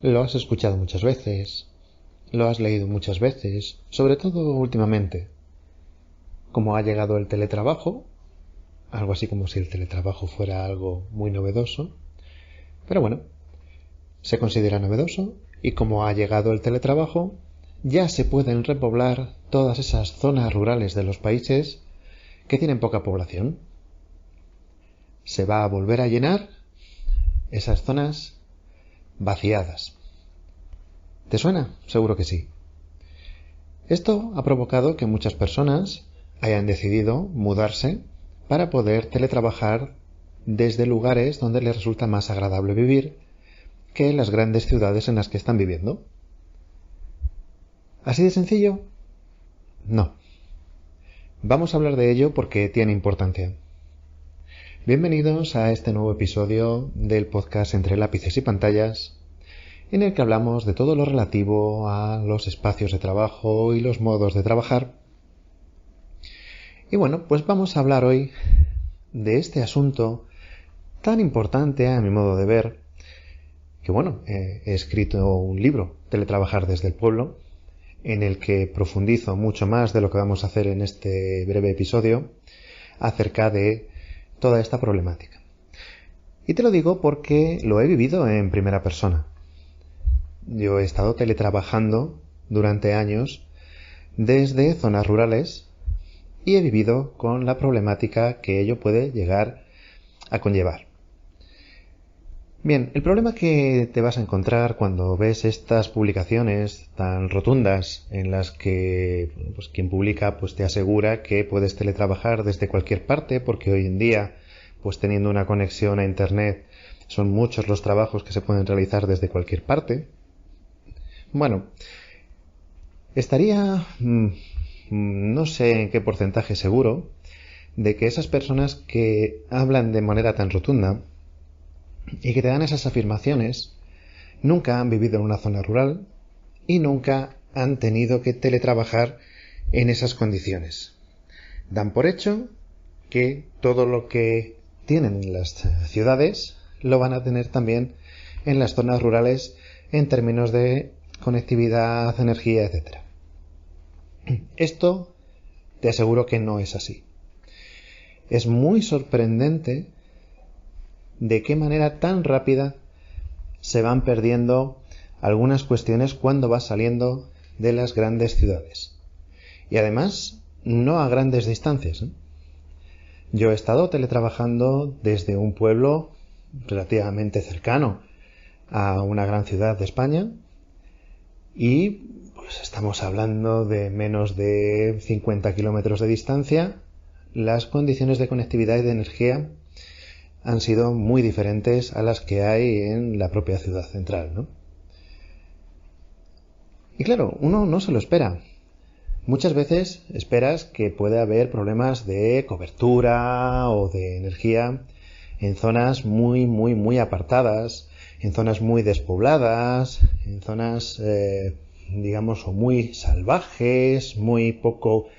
Lo has escuchado muchas veces, lo has leído muchas veces, sobre todo últimamente. Como ha llegado el teletrabajo, algo así como si el teletrabajo fuera algo muy novedoso, pero bueno, se considera novedoso y como ha llegado el teletrabajo, ya se pueden repoblar todas esas zonas rurales de los países que tienen poca población. Se va a volver a llenar esas zonas vaciadas. ¿Te suena? Seguro que sí. Esto ha provocado que muchas personas hayan decidido mudarse para poder teletrabajar desde lugares donde les resulta más agradable vivir que en las grandes ciudades en las que están viviendo. ¿Así de sencillo? No. Vamos a hablar de ello porque tiene importancia. Bienvenidos a este nuevo episodio del podcast Entre lápices y pantallas, en el que hablamos de todo lo relativo a los espacios de trabajo y los modos de trabajar. Y bueno, pues vamos a hablar hoy de este asunto tan importante a mi modo de ver, que bueno, he escrito un libro, Teletrabajar desde el pueblo, en el que profundizo mucho más de lo que vamos a hacer en este breve episodio acerca de toda esta problemática. Y te lo digo porque lo he vivido en primera persona. Yo he estado teletrabajando durante años desde zonas rurales y he vivido con la problemática que ello puede llegar a conllevar. Bien, el problema que te vas a encontrar cuando ves estas publicaciones tan rotundas en las que quien publica te asegura que puedes teletrabajar desde cualquier parte, porque hoy en día teniendo una conexión a internet son muchos los trabajos que se pueden realizar desde cualquier parte. Bueno, estaría no sé en qué porcentaje seguro de que esas personas que hablan de manera tan rotunda y que te dan esas afirmaciones nunca han vivido en una zona rural y nunca han tenido que teletrabajar en esas condiciones. Dan por hecho que todo lo que tienen en las ciudades lo van a tener también en las zonas rurales en términos de conectividad, energía, etc. Esto te aseguro que no es así. Es muy sorprendente de qué manera tan rápida se van perdiendo algunas cuestiones cuando vas saliendo de las grandes ciudades. Y además, no a grandes distancias. Yo he estado teletrabajando desde un pueblo relativamente cercano a una gran ciudad de España y estamos hablando de menos de 50 kilómetros de distancia. Las condiciones de conectividad y de energía han sido muy diferentes a las que hay en la propia ciudad central, ¿no? Y claro, uno no se lo espera. Muchas veces esperas que puede haber problemas de cobertura o de energía en zonas muy apartadas, en zonas muy despobladas, en zonas, o muy salvajes, muy poco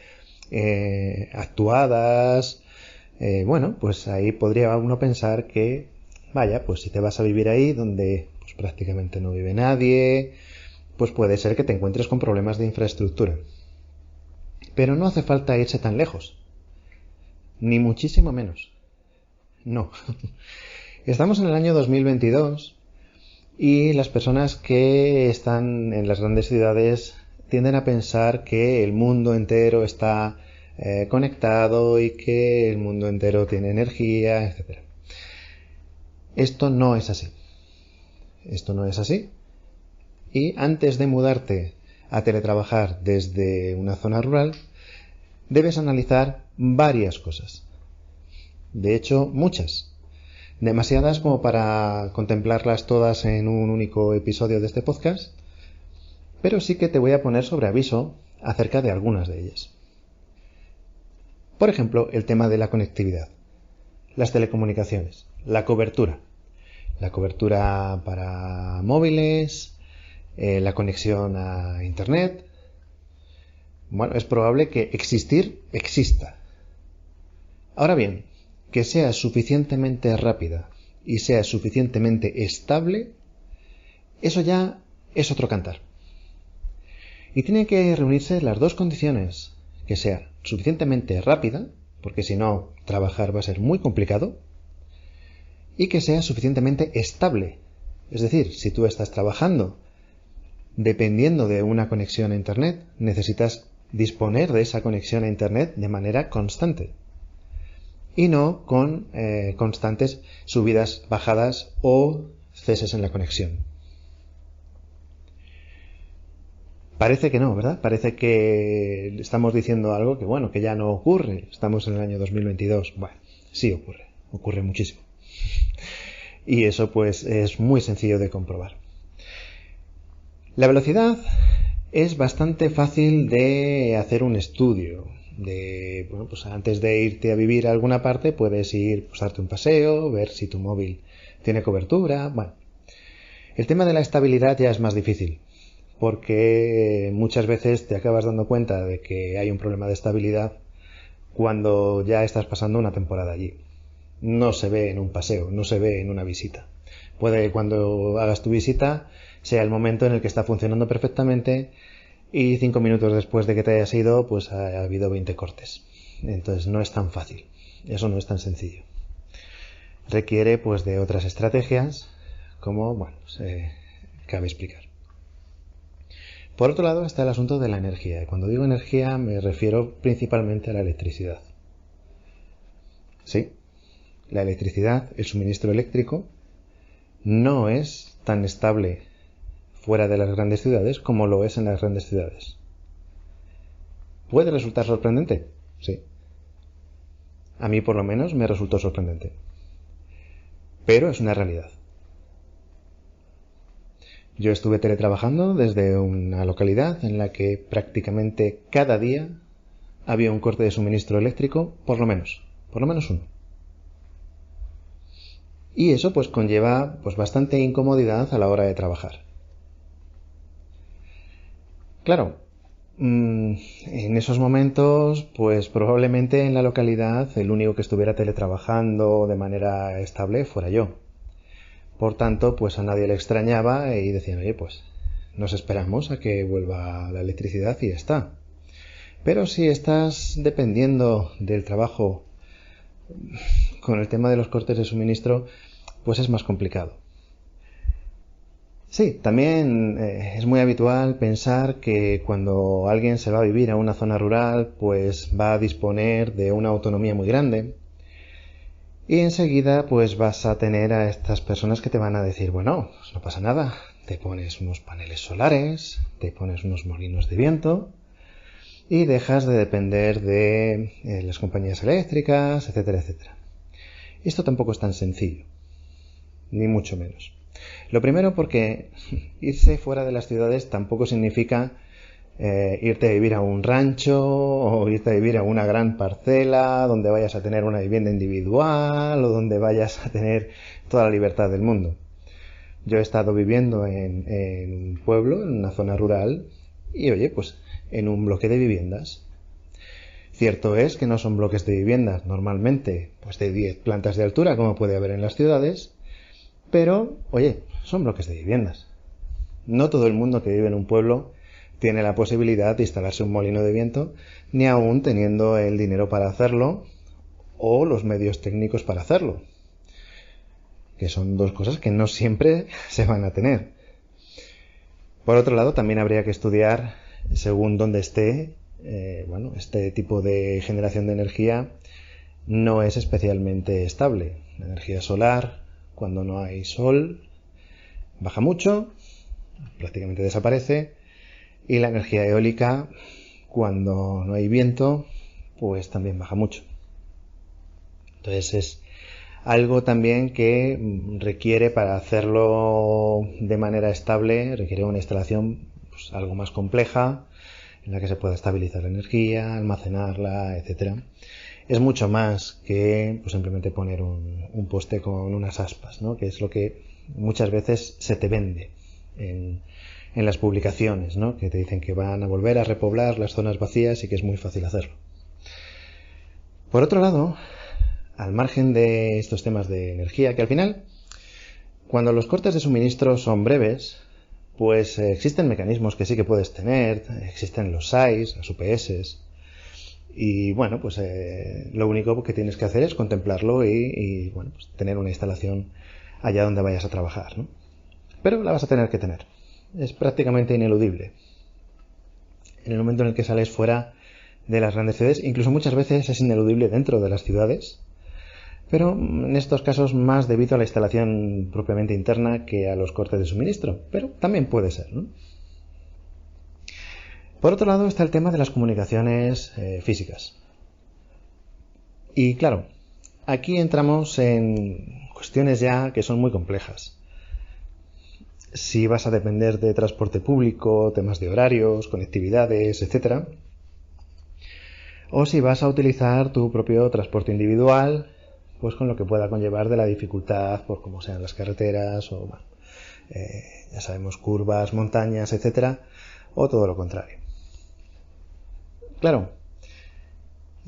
actuadas. Ahí podría uno pensar que, si te vas a vivir ahí donde prácticamente no vive nadie, puede ser que te encuentres con problemas de infraestructura. Pero no hace falta irse tan lejos, ni muchísimo menos. No. Estamos en el año 2022 y las personas que están en las grandes ciudades tienden a pensar que el mundo entero está conectado y que el mundo entero tiene energía, etc. Esto no es así. Esto no es así. Y antes de mudarte a teletrabajar desde una zona rural, debes analizar varias cosas. De hecho, muchas. Demasiadas como para contemplarlas todas en un único episodio de este podcast, pero sí que te voy a poner sobre aviso acerca de algunas de ellas. Por ejemplo, el tema de la conectividad, las telecomunicaciones, la cobertura para móviles, la conexión a internet. Bueno, es probable que exista. Ahora bien, que sea suficientemente rápida y sea suficientemente estable, eso ya es otro cantar. Y tienen que reunirse las dos condiciones, que sea suficientemente rápida, porque si no, trabajar va a ser muy complicado, y que sea suficientemente estable. Es decir, si tú estás trabajando dependiendo de una conexión a Internet, necesitas disponer de esa conexión a Internet de manera constante y no con constantes subidas, bajadas o ceses en la conexión. Parece que no, ¿verdad? Parece que estamos diciendo algo que, bueno, que ya no ocurre. Estamos en el año 2022. Bueno, sí ocurre muchísimo. Y eso pues es muy sencillo de comprobar. La velocidad es bastante fácil de hacer un estudio. Bueno, pues antes de irte a vivir a alguna parte puedes ir, pues, darte un paseo, ver si tu móvil tiene cobertura. Bueno, el tema de la estabilidad ya es más difícil, porque muchas veces te acabas dando cuenta de que hay un problema de estabilidad cuando ya estás pasando una temporada allí. No se ve en un paseo, no se ve en una visita. Puede que cuando hagas tu visita sea el momento en el que está funcionando perfectamente y 5 minutos después de que te hayas ido, pues ha habido 20 cortes. Entonces no es tan fácil, eso no es tan sencillo. Requiere pues de otras estrategias, como, bueno, cabe explicar. Por otro lado está el asunto de la energía. Cuando digo energía me refiero principalmente a la electricidad. Sí, la electricidad, el suministro eléctrico, no es tan estable fuera de las grandes ciudades como lo es en las grandes ciudades. ¿Puede resultar sorprendente? Sí. A mí por lo menos me resultó sorprendente. Pero es una realidad. Yo estuve teletrabajando desde una localidad en la que prácticamente cada día había un corte de suministro eléctrico, por lo menos uno. Y eso pues conlleva pues bastante incomodidad a la hora de trabajar. Claro, en esos momentos pues probablemente en la localidad el único que estuviera teletrabajando de manera estable fuera yo. Por tanto, pues a nadie le extrañaba y decían, oye, pues nos esperamos a que vuelva la electricidad y ya está. Pero si estás dependiendo del trabajo con el tema de los cortes de suministro, pues es más complicado. Sí, también es muy habitual pensar que cuando alguien se va a vivir a una zona rural, pues va a disponer de una autonomía muy grande. Y enseguida pues vas a tener a estas personas que te van a decir, bueno, pues no pasa nada, te pones unos paneles solares, te pones unos molinos de viento y dejas de depender de las compañías eléctricas, etcétera, etcétera. Esto tampoco es tan sencillo, ni mucho menos. Lo primero porque irse fuera de las ciudades tampoco significa irte a vivir a un rancho o irte a vivir a una gran parcela donde vayas a tener una vivienda individual o donde vayas a tener toda la libertad del mundo. Yo he estado viviendo en un pueblo, en una zona rural y oye, pues en un bloque de viviendas. Cierto es que no son bloques de viviendas normalmente pues de 10 plantas de altura como puede haber en las ciudades, pero oye, son bloques de viviendas. No todo el mundo que vive en un pueblo tiene la posibilidad de instalarse un molino de viento, ni aún teniendo el dinero para hacerlo o los medios técnicos para hacerlo, que son dos cosas que no siempre se van a tener. Por otro lado, también habría que estudiar, según dónde esté, este tipo de generación de energía no es especialmente estable. La energía solar, cuando no hay sol, baja mucho, prácticamente desaparece. Y la energía eólica, cuando no hay viento, pues también baja mucho. Entonces es algo también que requiere, para hacerlo de manera estable, requiere una instalación pues, algo más compleja, en la que se pueda estabilizar la energía, almacenarla, etcétera. Es mucho más que pues, simplemente poner un poste con unas aspas, ¿no? Que es lo que muchas veces se te vende en las publicaciones, ¿no? Que te dicen que van a volver a repoblar las zonas vacías y que es muy fácil hacerlo. Por otro lado, al margen de estos temas de energía, que al final, cuando los cortes de suministro son breves, pues existen mecanismos que sí que puedes tener, existen los SAIs, las UPS, y bueno, pues lo único que tienes que hacer es contemplarlo y bueno, pues tener una instalación allá donde vayas a trabajar, ¿no? Pero la vas a tener que tener. Es prácticamente ineludible. En el momento en el que sales fuera de las grandes ciudades, incluso muchas veces es ineludible dentro de las ciudades, pero en estos casos más debido a la instalación propiamente interna que a los cortes de suministro, pero también puede ser, ¿no? Por otro lado está el tema de las comunicaciones físicas. Y claro, aquí entramos en cuestiones ya que son muy complejas. Si vas a depender de transporte público, temas de horarios, conectividades, etc. O si vas a utilizar tu propio transporte individual, pues con lo que pueda conllevar de la dificultad por cómo sean las carreteras o, bueno, ya sabemos, curvas, montañas, etc. O todo lo contrario. Claro,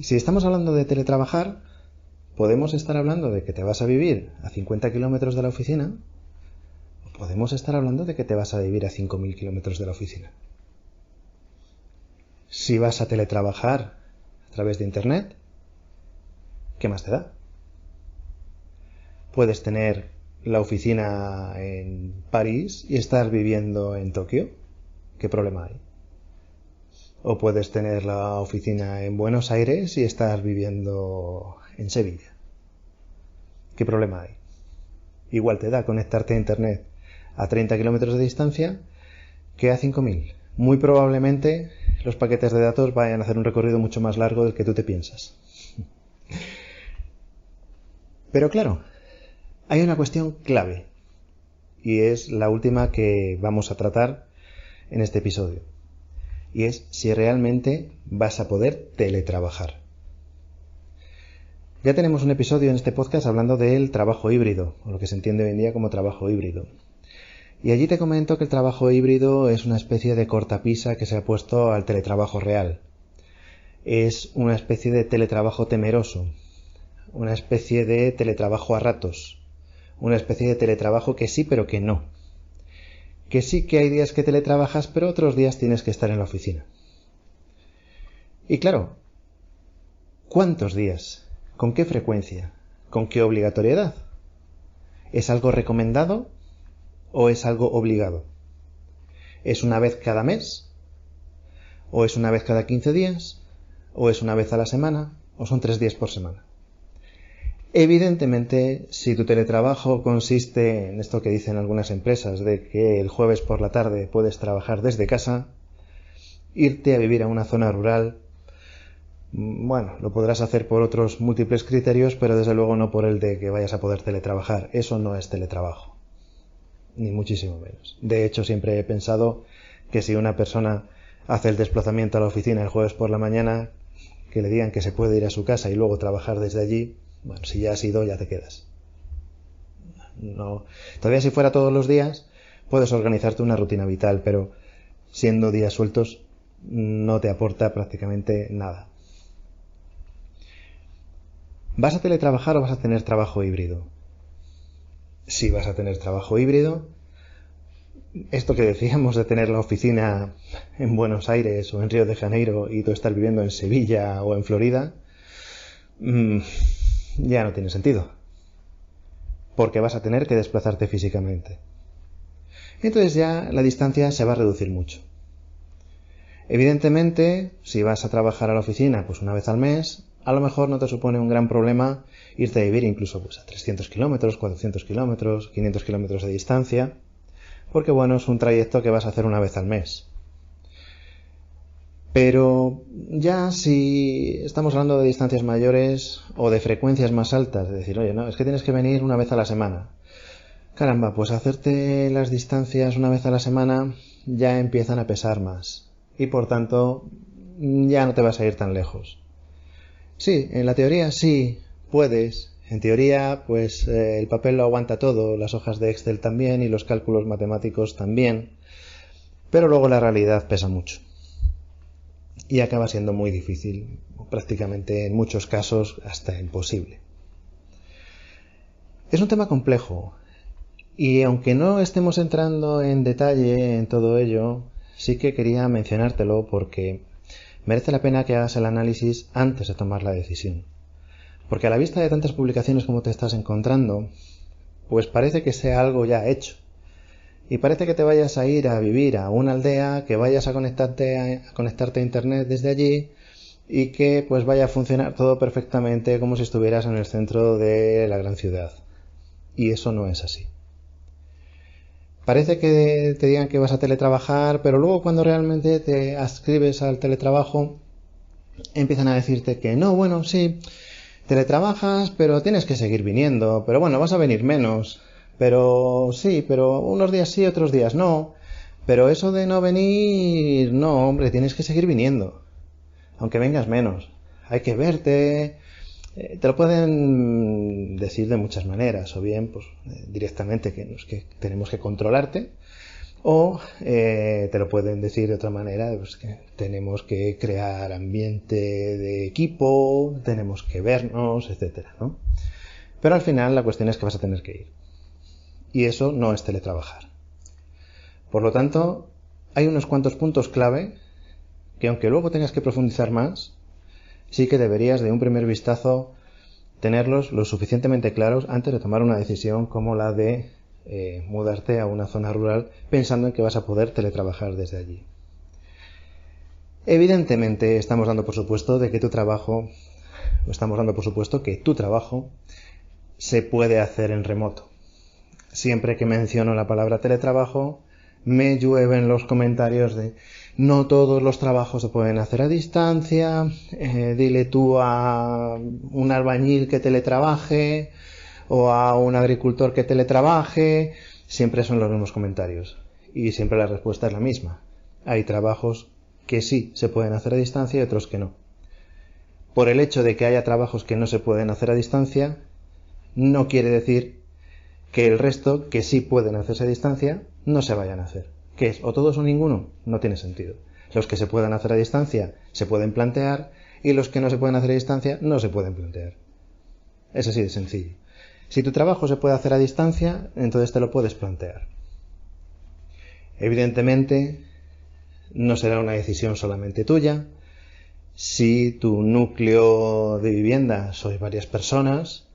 si estamos hablando de teletrabajar, podemos estar hablando de que te vas a vivir a 50 kilómetros de la oficina, o podemos estar hablando de que te vas a vivir a 5.000 kilómetros de la oficina. Si vas a teletrabajar a través de Internet, ¿qué más te da? Puedes tener la oficina en París y estar viviendo en Tokio. ¿Qué problema hay? O puedes tener la oficina en Buenos Aires y estar viviendo en Sevilla. ¿Qué problema hay? Igual te da conectarte a Internet a 30 kilómetros de distancia que a 5.000. Muy probablemente los paquetes de datos vayan a hacer un recorrido mucho más largo del que tú te piensas. Pero claro, hay una cuestión clave, y es la última que vamos a tratar en este episodio, y es si realmente vas a poder teletrabajar. Ya tenemos un episodio en este podcast hablando del trabajo híbrido, o lo que se entiende hoy en día como trabajo híbrido. Y allí te comento que el trabajo híbrido es una especie de cortapisa que se ha puesto al teletrabajo real. Es una especie de teletrabajo temeroso, una especie de teletrabajo a ratos, una especie de teletrabajo que sí pero que no. Que sí que hay días que teletrabajas, pero otros días tienes que estar en la oficina. Y claro, ¿cuántos días? ¿Con qué frecuencia? ¿Con qué obligatoriedad? ¿Es algo recomendado o es algo obligado? ¿Es una vez cada mes? ¿O es una vez cada 15 días? ¿O es una vez a la semana? ¿O son 3 días por semana? Evidentemente, si tu teletrabajo consiste en esto que dicen algunas empresas, de que el jueves por la tarde puedes trabajar desde casa, irte a vivir a una zona rural, bueno, lo podrás hacer por otros múltiples criterios, pero desde luego no por el de que vayas a poder teletrabajar. Eso no es teletrabajo, ni muchísimo menos. De hecho, siempre he pensado que si una persona hace el desplazamiento a la oficina el jueves por la mañana, que le digan que se puede ir a su casa y luego trabajar desde allí, bueno, si ya has ido, ya te quedas. No. Todavía si fuera todos los días, puedes organizarte una rutina vital, pero siendo días sueltos, no te aporta prácticamente nada. ¿Vas a teletrabajar o vas a tener trabajo híbrido? Si vas a tener trabajo híbrido, esto que decíamos de tener la oficina en Buenos Aires o en Río de Janeiro y tú estar viviendo en Sevilla o en Florida, ya no tiene sentido, porque vas a tener que desplazarte físicamente. Entonces ya la distancia se va a reducir mucho. Evidentemente, si vas a trabajar a la oficina pues una vez al mes, a lo mejor no te supone un gran problema irte a vivir incluso pues a 300 kilómetros, 400 kilómetros, 500 kilómetros de distancia, porque bueno, es un trayecto que vas a hacer una vez al mes. Pero ya si estamos hablando de distancias mayores o de frecuencias más altas, de decir, oye, no, es que tienes que venir una vez a la semana. Caramba, pues hacerte las distancias una vez a la semana ya empiezan a pesar más. Y por tanto, ya no te vas a ir tan lejos. Sí, en la teoría sí, puedes. En teoría, pues el papel lo aguanta todo, las hojas de Excel también y los cálculos matemáticos también. Pero luego la realidad pesa mucho. Y acaba siendo muy difícil, prácticamente en muchos casos hasta imposible. Es un tema complejo Y aunque no estemos entrando en detalle en todo ello, sí que quería mencionártelo porque merece la pena que hagas el análisis antes de tomar la decisión. Porque a la vista de tantas publicaciones como te estás encontrando, pues parece que sea algo ya hecho. Y parece que te vayas a ir a vivir a una aldea, que vayas a conectarte a internet desde allí y que pues vaya a funcionar todo perfectamente como si estuvieras en el centro de la gran ciudad. Y eso no es así. Parece que te digan que vas a teletrabajar, pero luego cuando realmente te adscribes al teletrabajo, empiezan a decirte que no, bueno, sí, teletrabajas, pero tienes que seguir viniendo, pero bueno, vas a venir menos, pero sí, pero unos días sí, otros días no, pero eso de no venir, no, hombre, tienes que seguir viniendo, aunque vengas menos, hay que verte. Te lo pueden decir de muchas maneras, o bien pues directamente que tenemos que controlarte, o te lo pueden decir de otra manera, pues que tenemos que crear ambiente de equipo, tenemos que vernos, etcétera, ¿no? Pero al final la cuestión es que vas a tener que ir. Y eso no es teletrabajar. Por lo tanto, hay unos cuantos puntos clave que aunque luego tengas que profundizar más, sí que deberías de un primer vistazo tenerlos lo suficientemente claros antes de tomar una decisión como la de mudarte a una zona rural pensando en que vas a poder teletrabajar desde allí. Evidentemente estamos dando por supuesto que tu trabajo se puede hacer en remoto. Siempre que menciono la palabra teletrabajo, me llueven los comentarios de no todos los trabajos se pueden hacer a distancia, dile tú a un albañil que teletrabaje o a un agricultor que teletrabaje, siempre son los mismos comentarios y siempre la respuesta es la misma. Hay trabajos que sí se pueden hacer a distancia y otros que no. Por el hecho de que haya trabajos que no se pueden hacer a distancia, no quiere decir que el resto, que sí pueden hacerse a distancia, no se vayan a hacer. ¿Qué es? ¿O todos o ninguno? No tiene sentido. Los que se puedan hacer a distancia se pueden plantear y los que no se pueden hacer a distancia no se pueden plantear. Es así de sencillo. Si tu trabajo se puede hacer a distancia, entonces te lo puedes plantear. Evidentemente, no será una decisión solamente tuya. Si tu núcleo de vivienda sois varias personas,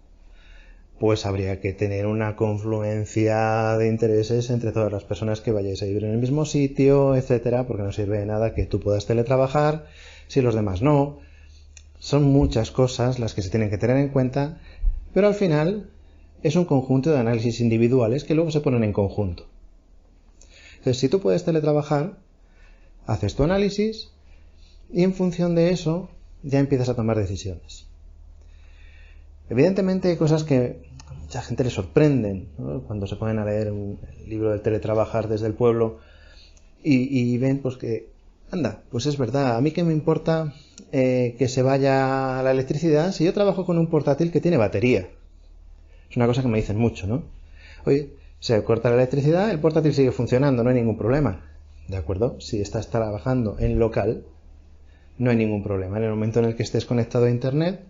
pues habría que tener una confluencia de intereses entre todas las personas que vayáis a vivir en el mismo sitio, etcétera, porque no sirve de nada que tú puedas teletrabajar si los demás no. Son muchas cosas las que se tienen que tener en cuenta, pero al final es un conjunto de análisis individuales que luego se ponen en conjunto. Entonces, si tú puedes teletrabajar, haces tu análisis y en función de eso ya empiezas a tomar decisiones. Evidentemente hay cosas que a mucha gente le sorprenden, ¿no? Cuando se ponen a leer el libro del teletrabajar desde el pueblo y ven pues que, anda, pues es verdad, a mí qué me importa que se vaya la electricidad si yo trabajo con un portátil que tiene batería. Es una cosa que me dicen mucho, ¿no? Oye, se corta la electricidad, el portátil sigue funcionando, no hay ningún problema. ¿De acuerdo? Si estás trabajando en local, no hay ningún problema. En el momento en el que estés conectado a internet,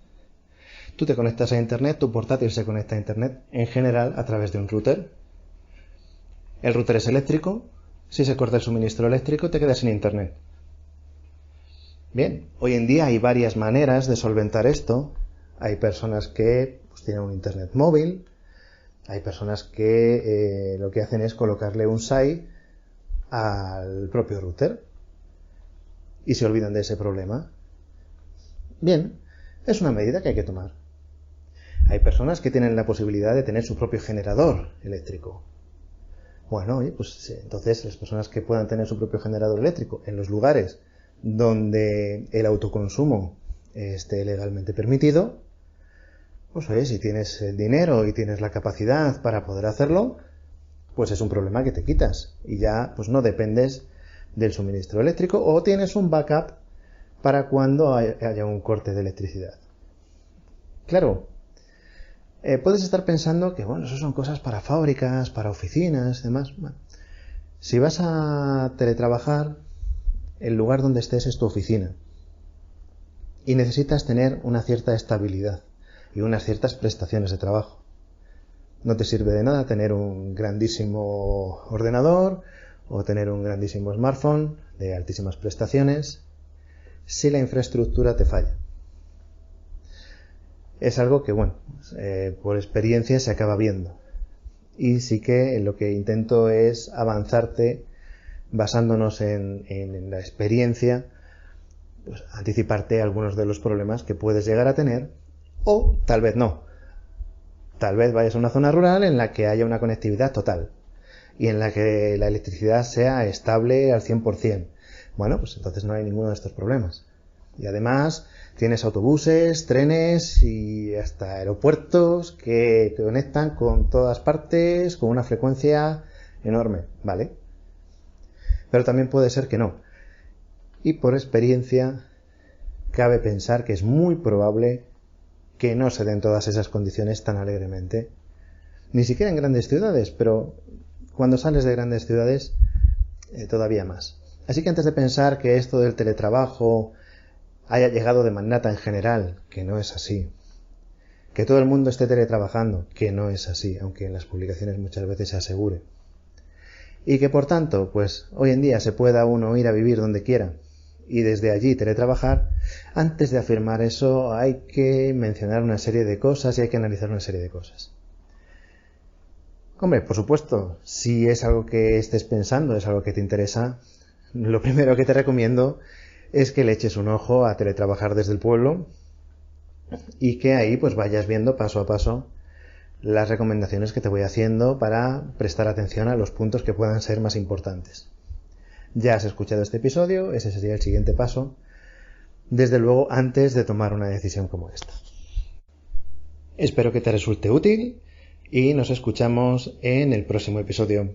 tú te conectas a internet, tu portátil se conecta a internet, en general a través de un router. El router es eléctrico, si se corta el suministro eléctrico te quedas sin internet. Bien, hoy en día hay varias maneras de solventar esto. Hay personas que pues, tienen un internet móvil, hay personas que lo que hacen es colocarle un SAI al propio router y se olvidan de ese problema. Bien, es una medida que hay que tomar. Hay personas que tienen la posibilidad de tener su propio generador eléctrico. Bueno, oye, pues entonces las personas que puedan tener su propio generador eléctrico en los lugares donde el autoconsumo esté legalmente permitido, pues oye, si tienes el dinero y tienes la capacidad para poder hacerlo, pues es un problema que te quitas y ya pues no dependes del suministro eléctrico o tienes un backup para cuando haya un corte de electricidad. Claro, puedes estar pensando que bueno, eso son cosas para fábricas, para oficinas, demás. Bueno, si vas a teletrabajar, el lugar donde estés es tu oficina y necesitas tener una cierta estabilidad y unas ciertas prestaciones de trabajo. No te sirve de nada tener un grandísimo ordenador o tener un grandísimo smartphone de altísimas prestaciones si la infraestructura te falla. Es algo que, por experiencia se acaba viendo. Y sí que lo que intento es avanzarte basándonos en la experiencia, pues anticiparte algunos de los problemas que puedes llegar a tener, o tal vez no. Tal vez vayas a una zona rural en la que haya una conectividad total y en la que la electricidad sea estable al 100%. Bueno, pues entonces no hay ninguno de estos problemas. Y además tienes autobuses, trenes y hasta aeropuertos que te conectan con todas partes con una frecuencia enorme, ¿vale? Pero también puede ser que no. Y por experiencia cabe pensar que es muy probable que no se den todas esas condiciones tan alegremente. Ni siquiera en grandes ciudades, pero cuando sales de grandes ciudades todavía más. Así que antes de pensar que esto del teletrabajo haya llegado de manera tan general, que no es así, que todo el mundo esté teletrabajando, que no es así, aunque en las publicaciones muchas veces se asegure, y que por tanto, pues hoy en día se pueda uno ir a vivir donde quiera y desde allí teletrabajar, antes de afirmar eso hay que mencionar una serie de cosas y hay que analizar una serie de cosas. Hombre, por supuesto, si es algo que estés pensando, es algo que te interesa, lo primero que te recomiendo es que le eches un ojo a teletrabajar desde el pueblo y que ahí pues vayas viendo paso a paso las recomendaciones que te voy haciendo para prestar atención a los puntos que puedan ser más importantes. Ya has escuchado este episodio, ese sería el siguiente paso, desde luego antes de tomar una decisión como esta. Espero que te resulte útil y nos escuchamos en el próximo episodio.